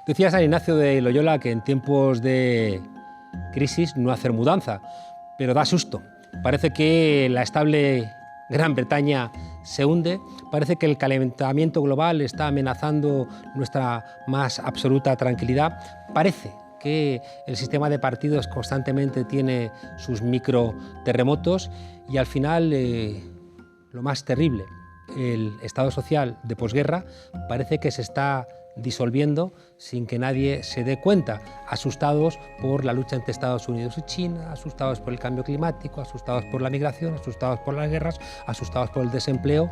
Decía San Ignacio de Loyola que en tiempos de crisis no hacer mudanza, pero da susto. Parece que la estable Gran Bretaña se hunde, parece que el calentamiento global está amenazando nuestra más absoluta tranquilidad, parece que el sistema de partidos constantemente tiene sus micro terremotos y al final lo más terrible, el Estado social de posguerra parece que se está disolviendo sin que nadie se dé cuenta, asustados por la lucha entre Estados Unidos y China, asustados por el cambio climático, asustados por la migración, asustados por las guerras, asustados por el desempleo.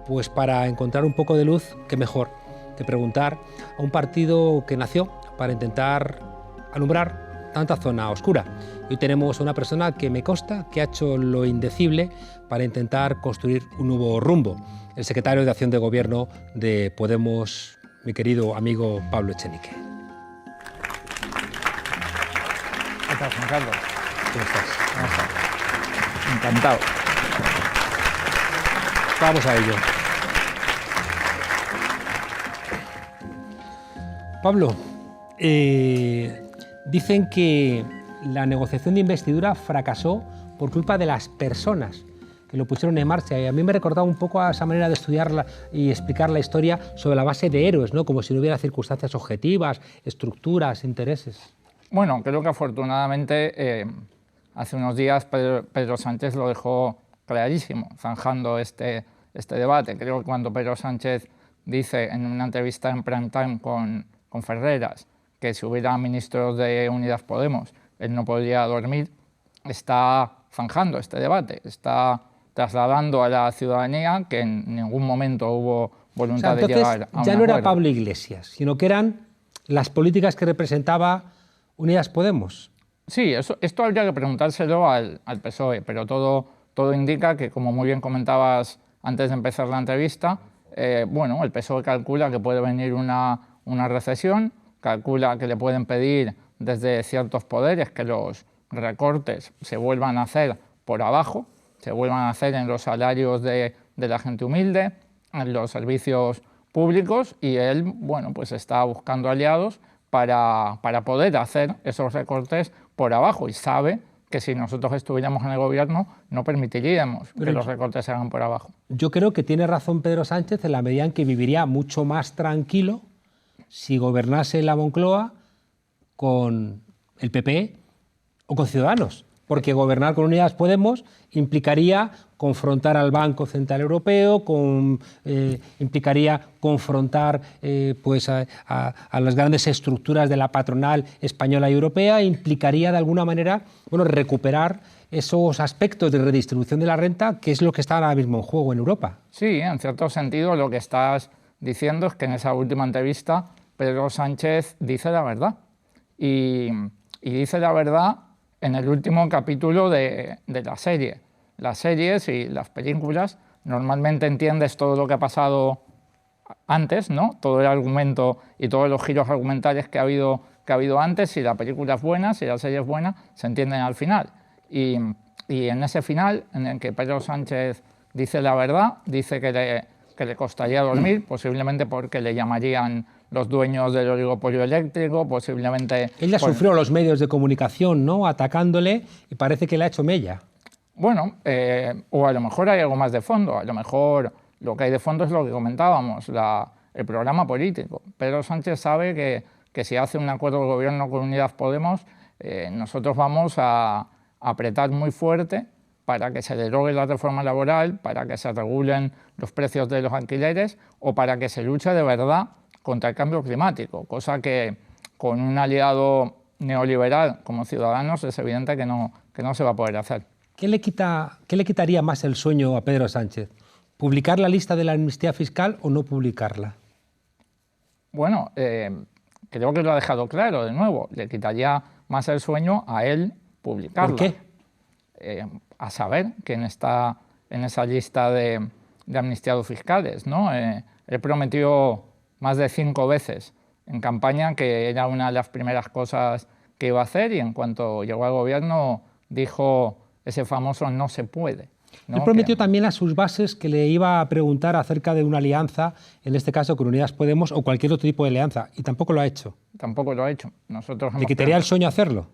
Pues para encontrar un poco de luz, qué mejor que preguntar a un partido que nació para intentar alumbrar tanta zona oscura. Hoy tenemos a una persona que me consta que ha hecho lo indecible para intentar construir un nuevo rumbo, el secretario de Acción de Gobierno de Podemos, mi querido amigo Pablo Echenique. ¿Qué tal, Juan Carlos? ¿Cómo estás? ¿Cómo estás? Encantado. Vamos a ello. Pablo, dicen que la negociación de investidura fracasó por culpa de las personas que lo pusieron en marcha, y a mí me recordaba un poco a esa manera de estudiar y explicar la historia sobre la base de héroes, ¿no? Como si no hubiera circunstancias objetivas, estructuras, intereses. Bueno, creo que afortunadamente hace unos días Pedro Sánchez lo dejó clarísimo, zanjando este debate. Creo que cuando Pedro Sánchez dice en una entrevista en prime time con Ferreras que si hubiera ministros de Unidas Podemos él no podría dormir, está zanjando este debate, está trasladando a la ciudadanía que en ningún momento hubo voluntad de llegar a un ya no acuerdo. era Pablo Iglesias, sino que eran las políticas que representaba Unidas Podemos. Sí, esto habría que preguntárselo al PSOE, pero todo indica que, como muy bien comentabas antes de empezar la entrevista, bueno, el PSOE calcula que puede venir una recesión, calcula que le pueden pedir desde ciertos poderes que los recortes se vuelvan a hacer por abajo, se vuelvan a hacer en los salarios de la gente humilde, en los servicios públicos, y él, bueno, pues está buscando aliados para poder hacer esos recortes por abajo, y sabe que si nosotros estuviéramos en el gobierno no permitiríamos que los recortes se hagan por abajo. Yo creo que tiene razón Pedro Sánchez en la medida en que viviría mucho más tranquilo si gobernase la Moncloa con el PP o con Ciudadanos, porque gobernar con Unidas Podemos implicaría confrontar al Banco Central Europeo, implicaría confrontar a las grandes estructuras de la patronal española y europea, implicaría de alguna manera recuperar esos aspectos de redistribución de la renta, que es lo que está ahora mismo en juego en Europa. Sí, en cierto sentido lo que estás diciendo es que en esa última entrevista Pedro Sánchez dice la verdad. Y dice la verdad en el último capítulo de la serie. Las series y las películas normalmente entiendes todo lo que ha pasado antes, ¿no? Todo el argumento y todos los giros argumentales que ha habido antes. Si la película es buena, si la serie es buena, se entienden al final. Y en ese final, en el que Pedro Sánchez dice la verdad, dice que le costaría dormir, posiblemente porque le llamarían los dueños del oligopolio eléctrico, posiblemente... Ella sufrió los medios de comunicación, ¿no?, atacándole, y parece que le ha hecho mella. Bueno, o a lo mejor hay algo más de fondo, a lo mejor lo que hay de fondo es lo que comentábamos, el programa político. Pedro Sánchez sabe que si hace un acuerdo de gobierno con Unidas Podemos, nosotros vamos a apretar muy fuerte para que se derogue la reforma laboral, para que se regulen los precios de los alquileres o para que se luche de verdad contra el cambio climático, cosa que con un aliado neoliberal como Ciudadanos es evidente que no se va a poder hacer. ¿Qué le quitaría más el sueño a Pedro Sánchez? ¿Publicar la lista de la amnistía fiscal o no publicarla? Bueno, creo que lo ha dejado claro de nuevo. Le quitaría más el sueño a él publicarla. ¿Por qué? A saber quién está en esa lista de amnistiados fiscales, ¿no? Él prometió más de 5 veces en campaña que era una de las primeras cosas que iba a hacer, y en cuanto llegó al gobierno dijo ese famoso no se puede. ¿no? Él prometió también a sus bases que le iba a preguntar acerca de una alianza, en este caso con Unidas Podemos o cualquier otro tipo de alianza, y tampoco lo ha hecho. Tampoco lo ha hecho. ¿Le quitaría el sueño hacerlo?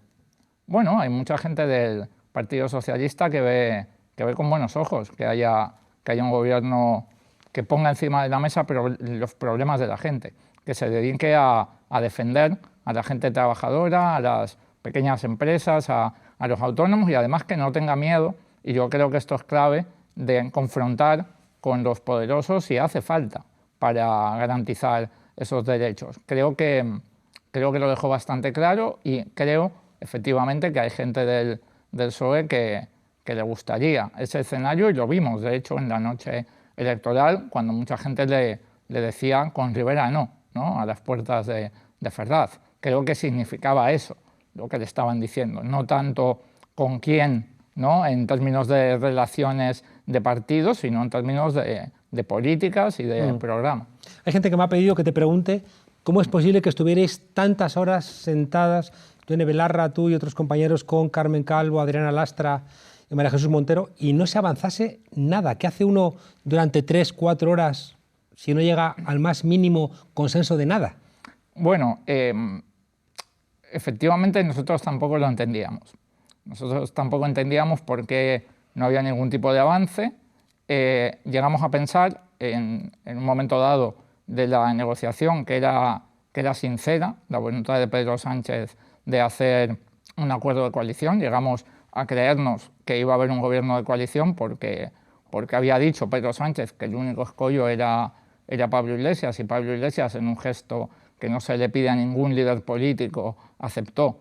Bueno, hay mucha gente del Partido Socialista que ve con buenos ojos que haya un gobierno que ponga encima de la mesa los problemas de la gente, que se dedique a defender a la gente trabajadora, a las pequeñas empresas, a los autónomos, y además que no tenga miedo, y yo creo que esto es clave, de confrontar con los poderosos si hace falta para garantizar esos derechos. Creo que lo dejó bastante claro, y creo efectivamente que hay gente del PSOE que le gustaría ese escenario, y lo vimos de hecho en la noche electoral, cuando mucha gente le decía con Rivera no a las puertas de Ferraz. Creo que significaba eso lo que le estaban diciendo, no tanto con quién, ¿no?, en términos de relaciones de partidos, sino en términos de políticas y de programa. Hay gente que me ha pedido que te pregunte cómo es posible que estuvierais tantas horas sentadas, Yone Belarra, tú y otros compañeros, con Carmen Calvo, Adriana Lastra y María Jesús Montero, y no se avanzase nada. ¿Qué hace uno durante 3, 4 horas si no llega al más mínimo consenso de nada? Bueno, efectivamente nosotros tampoco lo entendíamos. Nosotros tampoco entendíamos por qué no había ningún tipo de avance. Llegamos a pensar en un momento dado de la negociación que era sincera, la voluntad de Pedro Sánchez de hacer un acuerdo de coalición. Llegamos a creernos que iba a haber un gobierno de coalición porque había dicho Pedro Sánchez que el único escollo era Pablo Iglesias, y Pablo Iglesias, en un gesto que no se le pide a ningún líder político, aceptó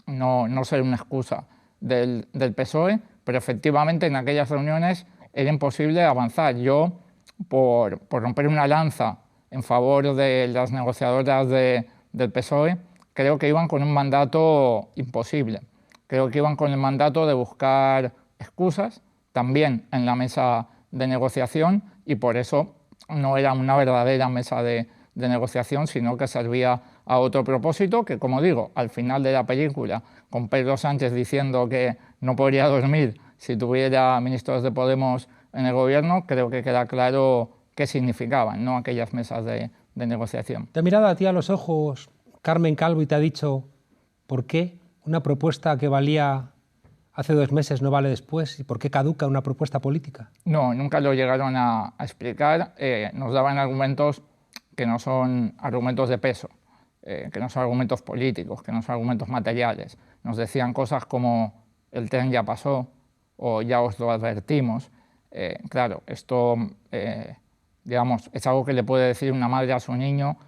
no ser una excusa del PSOE, pero efectivamente en aquellas reuniones era imposible avanzar. Yo, por romper una lanza en favor de las negociadoras del PSOE, creo que iban con un mandato imposible. Creo que iban con el mandato de buscar excusas también en la mesa de negociación, y por eso no era una verdadera mesa de negociación, sino que servía a otro propósito, que, como digo, al final de la película, con Pedro Sánchez diciendo que no podría dormir si tuviera ministros de Podemos en el gobierno, creo que queda claro qué significaban, ¿no?, aquellas mesas de negociación. ¿Te ha mirado a ti a los ojos Carmen Calvo y te ha dicho por qué una propuesta que valía hace 2 meses no vale después, y por qué caduca una propuesta política? No, nunca lo llegaron a explicar. Nos daban argumentos que no son argumentos de peso, que no son argumentos políticos, que no son argumentos materiales. Nos decían cosas como el tren ya pasó o ya os lo advertimos. Claro, esto digamos, es algo que le puede decir una madre a su niño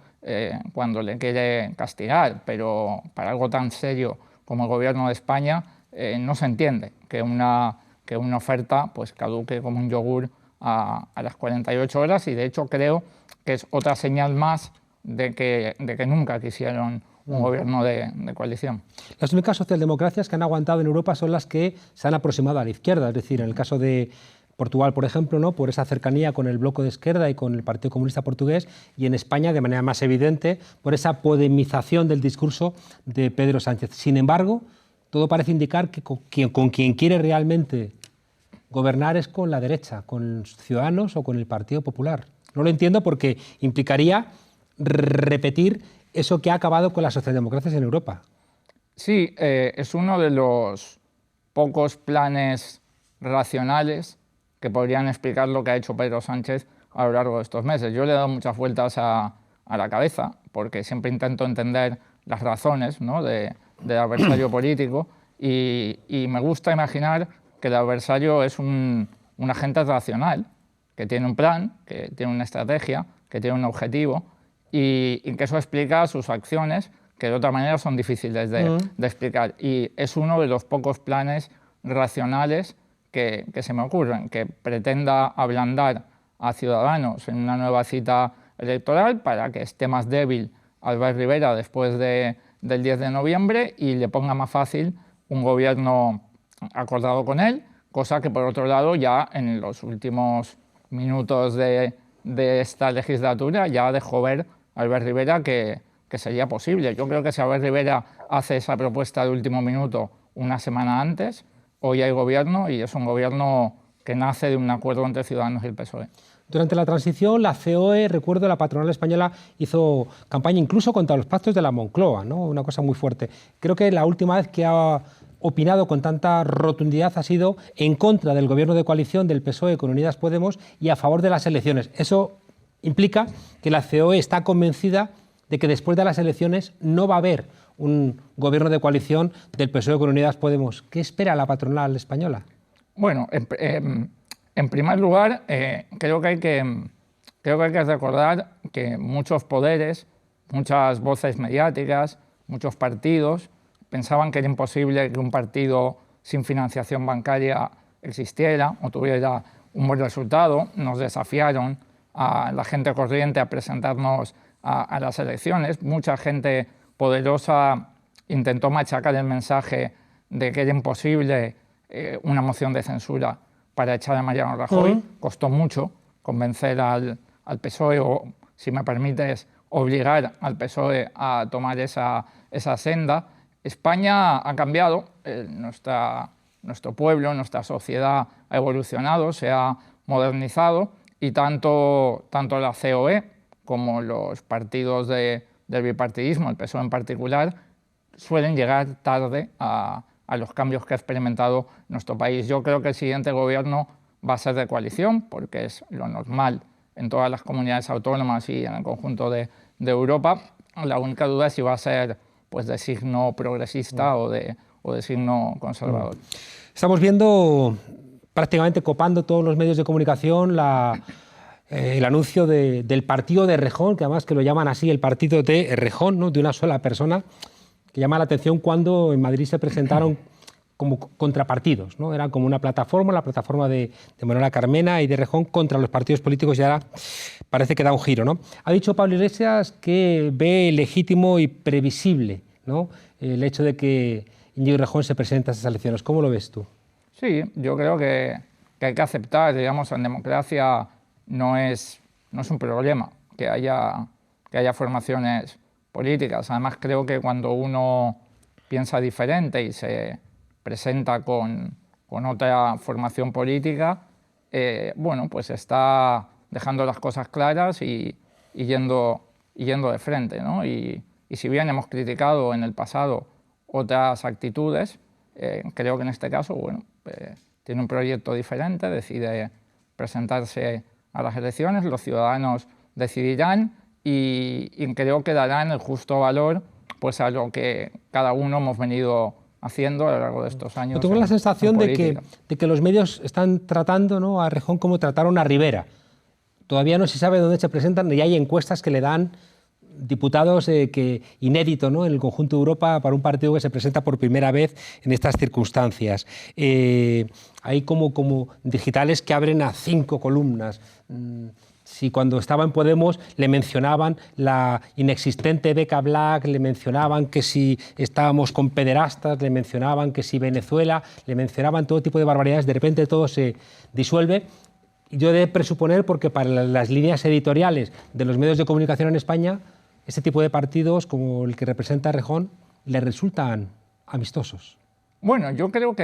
cuando le quiere castigar, pero para algo tan serio como el Gobierno de España no se entiende que una oferta pues caduque como un yogur a las 48 horas, y de hecho creo que es otra señal más de que nunca quisieron un gobierno de coalición. Las únicas socialdemocracias que han aguantado en Europa son las que se han aproximado a la izquierda, es decir, en el caso de Portugal, por ejemplo, ¿no?, por esa cercanía con el bloque de izquierda y con el Partido Comunista Portugués, y en España, de manera más evidente, por esa podemización del discurso de Pedro Sánchez. Sin embargo, todo parece indicar que con quien quiere realmente gobernar es con la derecha, con Ciudadanos o con el Partido Popular. No lo entiendo, porque implicaría repetir eso que ha acabado con las socialdemocracias en Europa. Sí, es uno de los pocos planes racionales que podrían explicar lo que ha hecho Pedro Sánchez a lo largo de estos meses. Yo le he dado muchas vueltas a la cabeza, porque siempre intento entender las razones, ¿no?, del adversario político, y me gusta imaginar que el adversario es un agente racional, que tiene un plan, que tiene una estrategia, que tiene un objetivo, y que eso explica sus acciones, que de otra manera son difíciles de explicar. Y es uno de los pocos planes racionales que se me ocurren, que pretenda ablandar a Ciudadanos en una nueva cita electoral para que esté más débil Albert Rivera después del 10 de noviembre y le ponga más fácil un gobierno acordado con él, cosa que, por otro lado, ya en los últimos minutos de esta legislatura ya dejó ver Albert Rivera que sería posible. Yo creo que si Albert Rivera hace esa propuesta de último minuto una semana antes, hoy hay gobierno, y es un gobierno que nace de un acuerdo entre Ciudadanos y el PSOE. Durante la transición, la COE, recuerdo, la patronal española hizo campaña incluso contra los pactos de la Moncloa, ¿no? Una cosa muy fuerte. Creo que la última vez que ha opinado con tanta rotundidad ha sido en contra del gobierno de coalición del PSOE con Unidas Podemos y a favor de las elecciones. Eso implica que la COE está convencida de que después de las elecciones no va a haber un gobierno de coalición del PSOE con Unidas Podemos. ¿Qué espera la patronal española? Bueno, en primer lugar, creo que hay que recordar que muchos poderes, muchas voces mediáticas, muchos partidos pensaban que era imposible que un partido sin financiación bancaria existiera o tuviera un buen resultado. Nos desafiaron a la gente corriente a presentarnos a las elecciones. Mucha gente poderosa intentó machacar el mensaje de que era imposible una moción de censura para echar a Mariano Rajoy. Costó mucho convencer al PSOE o, si me permites, obligar al PSOE a tomar esa senda. España ha cambiado, nuestro pueblo, nuestra sociedad ha evolucionado, se ha modernizado y tanto la COE como los partidos del bipartidismo, el PSOE en particular, suelen llegar tarde a los cambios que ha experimentado nuestro país. Yo creo que el siguiente gobierno va a ser de coalición, porque es lo normal en todas las comunidades autónomas y en el conjunto de Europa. La única duda es si va a ser pues, de signo progresista o de signo conservador. Estamos viendo prácticamente copando todos los medios de comunicación el anuncio del partido de Errejón, que además que lo llaman así, el partido de Errejón, ¿no? De una sola persona, que llama la atención cuando en Madrid se presentaron como contrapartidos, ¿no? Era como una plataforma, la plataforma de Manuela Carmena y de Errejón contra los partidos políticos, y ahora parece que da un giro, ¿no? Ha dicho Pablo Iglesias que ve legítimo y previsible, ¿no? El hecho de que Íñigo Errejón se presente a esas elecciones. ¿Cómo lo ves tú? Sí, yo creo que hay que aceptar, digamos, en democracia no es un problema que haya formaciones políticas. Además, creo que cuando uno piensa diferente y se presenta con otra formación política, bueno, pues está dejando las cosas claras y yendo de frente, ¿no? Y si bien hemos criticado en el pasado otras actitudes, creo que en este caso, bueno, tiene un proyecto diferente, decide presentarse a las elecciones, los ciudadanos decidirán y creo que darán el justo valor pues, a lo que cada uno hemos venido haciendo a lo largo de estos años. Tengo la sensación de que los medios están tratando, ¿no?, a Errejón como trataron a Rivera. Todavía no se sabe dónde se presentan y hay encuestas que le dan diputados inédito, ¿no?, en el conjunto de Europa para un partido que se presenta por primera vez en estas circunstancias. Hay como digitales que abren a 5 columnas. Si cuando estaba en Podemos le mencionaban la inexistente beca Black, le mencionaban que si estábamos con pederastas, le mencionaban que si Venezuela, le mencionaban todo tipo de barbaridades, de repente todo se disuelve. Yo he de presuponer, porque para las líneas editoriales de los medios de comunicación en España, este tipo de partidos, como el que representa Errejón, le resultan amistosos. Bueno, yo creo que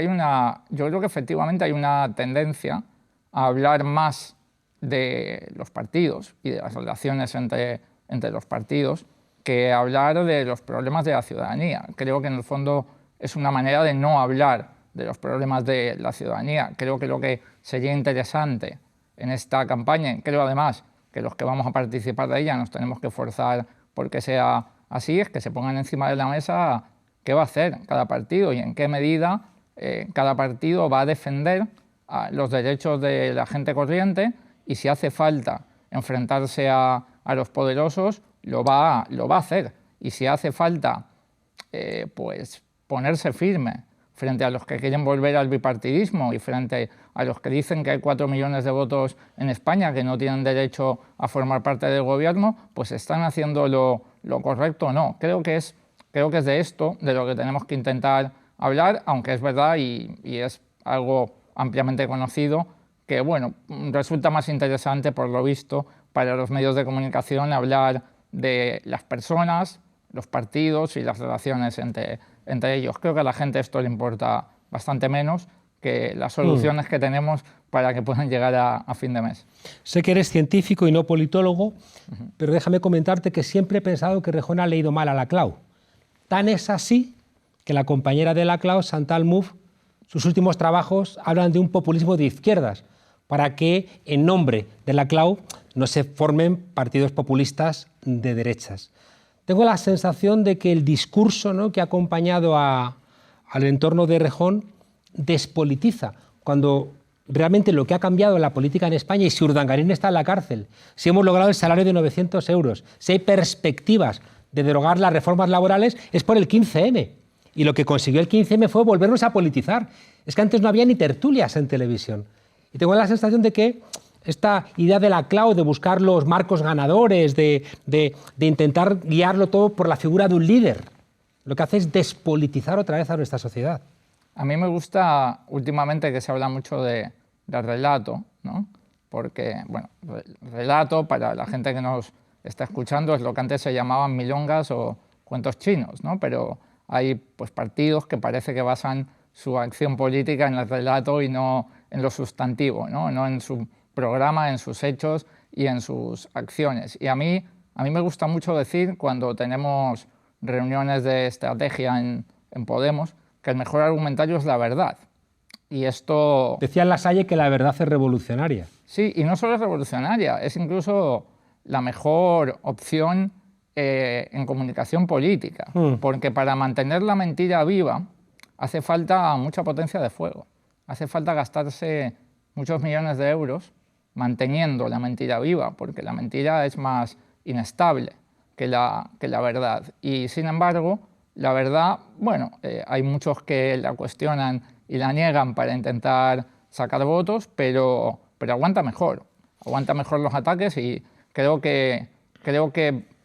efectivamente hay una tendencia a hablar más de los partidos y de las relaciones entre los partidos que hablar de los problemas de la ciudadanía. Creo que en el fondo es una manera de no hablar de los problemas de la ciudadanía. Creo que lo que sería interesante en esta campaña, creo además que los que vamos a participar de ella nos tenemos que forzar porque sea así, es que se pongan encima de la mesa qué va a hacer cada partido y en qué medida cada partido va a defender los derechos de la gente corriente y si hace falta enfrentarse a los poderosos, lo va a hacer. Y si hace falta pues ponerse firme frente a los que quieren volver al bipartidismo y frente a los que dicen que hay 4 millones de votos en España que no tienen derecho a formar parte del gobierno, pues están haciendo lo correcto o no. Creo que es de esto de lo que tenemos que intentar hablar, aunque es verdad y es algo ampliamente conocido, que bueno, resulta más interesante, por lo visto, para los medios de comunicación hablar de las personas, los partidos y las relaciones entre ellos. Creo que a la gente esto le importa bastante menos, que las soluciones que tenemos para que puedan llegar a fin de mes. Sé que eres científico y no politólogo, pero déjame comentarte que siempre he pensado que Rejón ha leído mal a Laclau. Tan es así que la compañera de Laclau, Chantal Mouffe, sus últimos trabajos hablan de un populismo de izquierdas, para que en nombre de Laclau no se formen partidos populistas de derechas. Tengo la sensación de que el discurso, ¿no?, que ha acompañado al entorno de Rejón despolitiza, cuando realmente lo que ha cambiado en la política en España, y si Urdangarín está en la cárcel, si hemos logrado el salario de 900 euros, si hay perspectivas de derogar las reformas laborales, es por el 15M. Y lo que consiguió el 15M fue volvernos a politizar. Es que antes no había ni tertulias en televisión. Y tengo la sensación de que esta idea de Laclau, de buscar los marcos ganadores, de intentar guiarlo todo por la figura de un líder, lo que hace es despolitizar otra vez a nuestra sociedad. A mí me gusta últimamente que se habla mucho de relato, ¿no? Porque, bueno, relato, para la gente que nos está escuchando, es lo que antes se llamaban milongas o cuentos chinos, ¿no? Pero hay pues, partidos que parece que basan su acción política en el relato y no en lo sustantivo, ¿no? No en su programa, en sus hechos y en sus acciones. Y a mí me gusta mucho decir, cuando tenemos reuniones de estrategia en Podemos, que el mejor argumentario es la verdad. Y esto... Decía Lasalle que la verdad es revolucionaria. Sí, y no solo es revolucionaria, es incluso la mejor opción en comunicación política, porque para mantener la mentira viva hace falta mucha potencia de fuego, hace falta gastarse muchos millones de euros manteniendo la mentira viva, porque la mentira es más inestable que la verdad. Y sin embargo, la verdad, bueno, hay muchos que la cuestionan y la niegan para intentar sacar votos, pero aguanta mejor los ataques, y creo que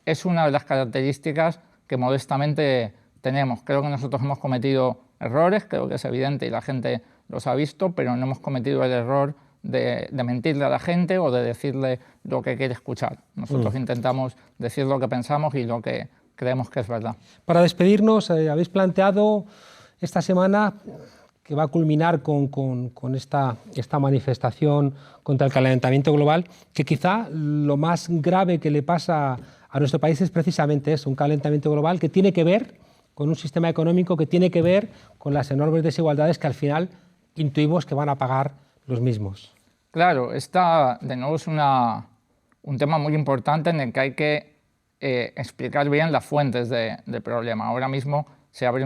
es una de las características que modestamente tenemos. Creo que nosotros hemos cometido errores, creo que es evidente y la gente los ha visto, pero no hemos cometido el error de mentirle a la gente o de decirle lo que quiere escuchar. Nosotros intentamos decir lo que pensamos y lo que creemos que es verdad. Para despedirnos, habéis planteado esta semana, que va a culminar con esta manifestación contra el calentamiento global, que quizá lo más grave que le pasa a nuestro país es precisamente eso, un calentamiento global que tiene que ver con un sistema económico, que tiene que ver con las enormes desigualdades que al final intuimos que van a pagar los mismos. Claro, esta de nuevo es un tema muy importante en el que hay que explicar bien las fuentes del problema. Ahora mismo se abre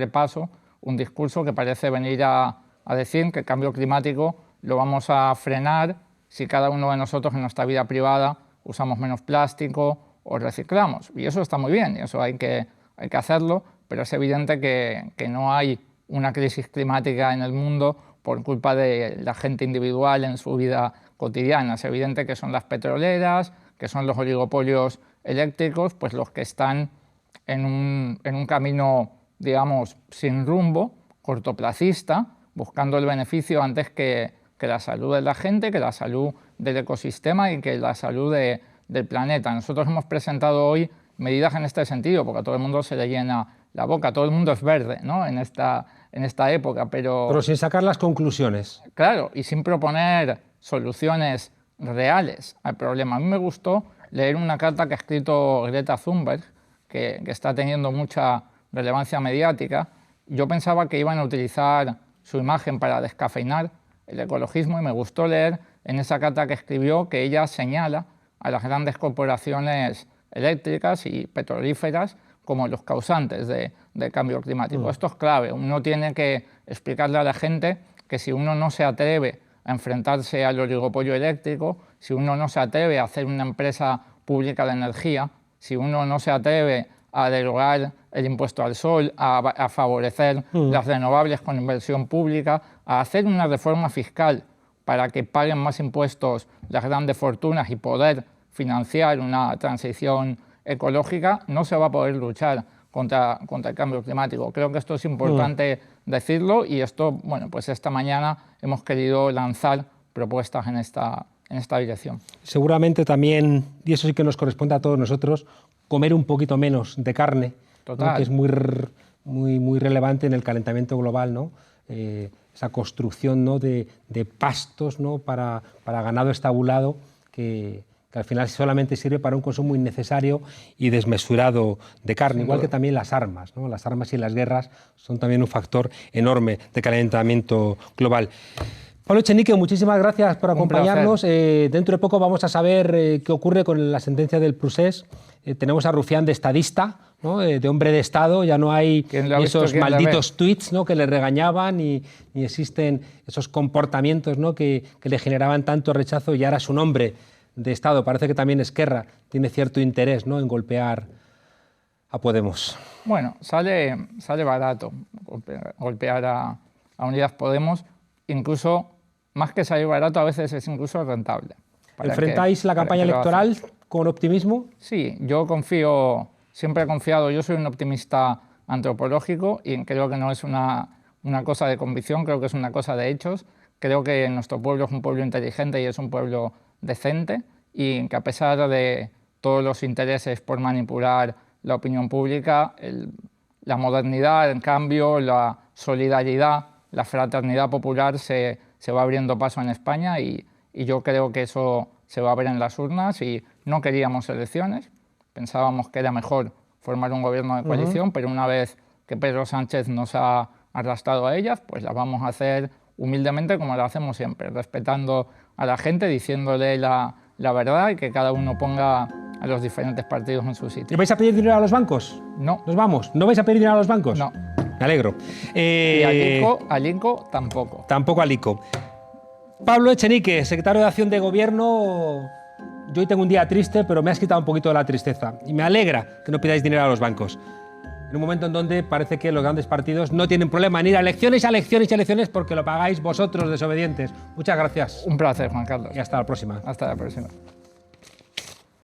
paso un discurso que parece venir a decir que el cambio climático lo vamos a frenar si cada uno de nosotros en nuestra vida privada usamos menos plástico o reciclamos. Y eso está muy bien, y eso hay que hacerlo, pero es evidente que no hay una crisis climática en el mundo por culpa de la gente individual en su vida cotidiana. Es evidente que son las petroleras, que son los oligopolios eléctricos, pues los que están en un camino, digamos, sin rumbo, cortoplacista, buscando el beneficio antes que la salud de la gente, que la salud del ecosistema y que la salud del planeta. Nosotros hemos presentado hoy medidas en este sentido, porque a todo el mundo se le llena la boca, todo el mundo es verde, ¿no?, en esta época, pero sin sacar las conclusiones. Claro, y sin proponer soluciones reales al problema. A mí me gustó leer una carta que ha escrito Greta Thunberg, que está teniendo mucha relevancia mediática. Yo pensaba que iban a utilizar su imagen para descafeinar el ecologismo, y me gustó leer en esa carta que escribió que ella señala a las grandes corporaciones eléctricas y petrolíferas como los causantes del cambio climático. Esto es clave. Uno tiene que explicarle a la gente que si uno no se atreve a enfrentarse al oligopolio eléctrico, si uno no se atreve a hacer una empresa pública de energía, si uno no se atreve a derogar el impuesto al sol, a favorecer las renovables con inversión pública, a hacer una reforma fiscal para que paguen más impuestos las grandes fortunas y poder financiar una transición ecológica, no se va a poder luchar contra el cambio climático. Creo que esto es importante decirlo, y esto, bueno, pues esta mañana hemos querido lanzar propuestas en esta dirección. Seguramente también, y eso sí que nos corresponde a todos nosotros, comer un poquito menos de carne, ¿no?, que es muy relevante en el calentamiento global, ¿no? esa construcción, ¿no?, de pastos, ¿no?, para ganado estabulado que al final solamente sirve para un consumo innecesario y desmesurado de carne, igual que también las armas, ¿no? Las armas y las guerras son también un factor enorme de calentamiento global. Pablo Echenique, muchísimas gracias por acompañarnos. Dentro de poco vamos a saber qué ocurre con la sentencia del Procés. Tenemos a Rufián de estadista, ¿no?, de hombre de Estado. Ya no hay esos malditos tuits, ¿no?, que le regañaban, ni existen esos comportamientos, ¿no?, que le generaban tanto rechazo, y ahora es un hombre de Estado. Parece que también Esquerra tiene cierto interés, ¿no?, en golpear a Podemos. Bueno, sale barato golpear a Unidas Podemos, incluso más que salir barato, a veces es incluso rentable. ¿Enfrentáis la campaña electoral con optimismo? Sí, yo siempre he confiado, yo soy un optimista antropológico y creo que no es una cosa de convicción, creo que es una cosa de hechos. Creo que nuestro pueblo es un pueblo inteligente y es un pueblo decente, y que a pesar de todos los intereses por manipular la opinión pública, la modernidad, el cambio, la solidaridad, la fraternidad popular se va abriendo paso en España, y yo creo que eso se va a ver en las urnas. Y no queríamos elecciones, pensábamos que era mejor formar un gobierno de coalición, pero una vez que Pedro Sánchez nos ha arrastrado a ellas, pues las vamos a hacer humildemente, como lo hacemos siempre, respetando a la gente, diciéndole la verdad, y que cada uno ponga a los diferentes partidos en su sitio. ¿Y vais a pedir dinero a los bancos? No. ¿Nos vamos? ¿No vais a pedir dinero a los bancos? No. Me alegro. Y al INCO tampoco. Tampoco al ICO. Pablo Echenique, secretario de Acción de Gobierno. Yo hoy tengo un día triste, pero me has quitado un poquito de la tristeza. Y me alegra que no pidáis dinero a los bancos. En un momento en donde parece que los grandes partidos no tienen problema en ir a elecciones, porque lo pagáis vosotros, desobedientes. Muchas gracias. Un placer, Juan Carlos. Y hasta la próxima. Hasta la próxima.